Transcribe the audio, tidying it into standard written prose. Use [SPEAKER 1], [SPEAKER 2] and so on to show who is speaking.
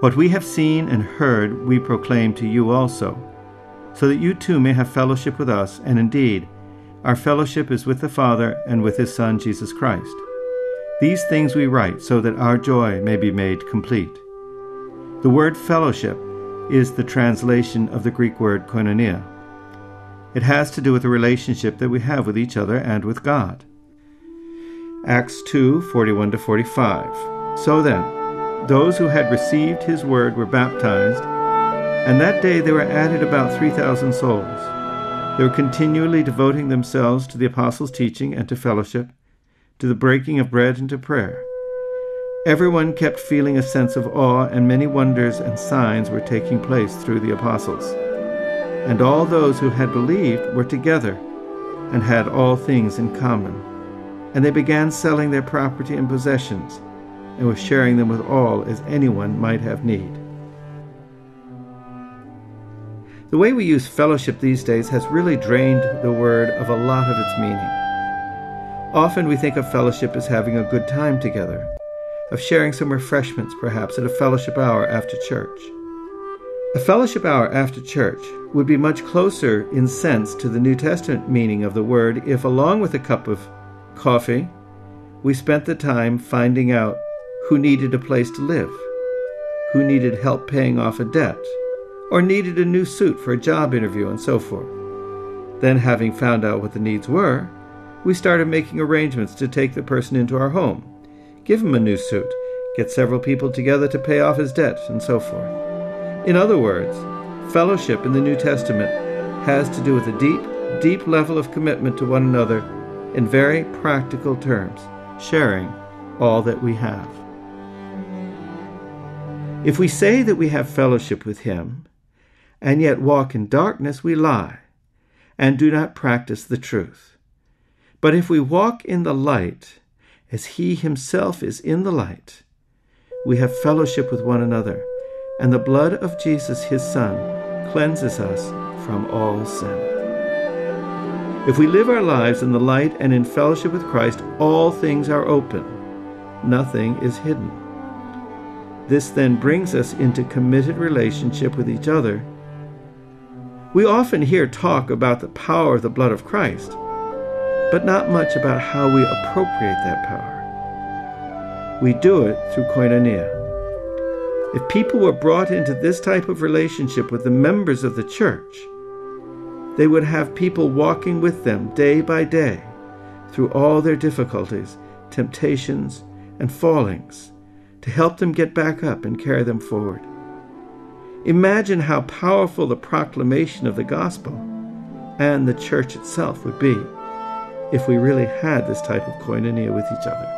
[SPEAKER 1] What we have seen and heard we proclaim to you also, so that you too may have fellowship with us, and indeed, our fellowship is with the Father and with his Son, Jesus Christ. These things we write so that our joy may be made complete. The word fellowship is the translation of the Greek word koinonia. It has to do with the relationship that we have with each other and with God. Acts 2:41-45. So then, those who had received his word were baptized, and that day there were added about 3,000 souls. They were continually devoting themselves to the apostles' teaching and to fellowship, to the breaking of bread and to prayer. Everyone kept feeling a sense of awe, and many wonders and signs were taking place through the apostles. And all those who had believed were together and had all things in common. And they began selling their property and possessions, and were sharing them with all as anyone might have need. The way we use fellowship these days has really drained the word of a lot of its meaning. Often we think of fellowship as having a good time together, of sharing some refreshments perhaps at a fellowship hour after church. A fellowship hour after church would be much closer in sense to the New Testament meaning of the word if, along with a cup of coffee, we spent the time finding out who needed a place to live, who needed help paying off a debt, or needed a new suit for a job interview, and so forth. Then, having found out what the needs were, we started making arrangements to take the person into our home, give him a new suit, get several people together to pay off his debt, and so forth. In other words, fellowship in the New Testament has to do with a deep, deep level of commitment to one another in very practical terms, sharing all that we have. If we say that we have fellowship with him, and yet walk in darkness, we lie, and do not practice the truth. But if we walk in the light, as he himself is in the light, we have fellowship with one another, and the blood of Jesus, his Son, cleanses us from all sin. If we live our lives in the light and in fellowship with Christ, all things are open. Nothing is hidden. This then brings us into committed relationship with each other. We often hear talk about the power of the blood of Christ, but not much about how we appropriate that power. We do it through koinonia. If people were brought into this type of relationship with the members of the church, they would have people walking with them day by day through all their difficulties, temptations, and fallings to help them get back up and carry them forward. Imagine how powerful the proclamation of the gospel and the church itself would be if we really had this type of koinonia with each other.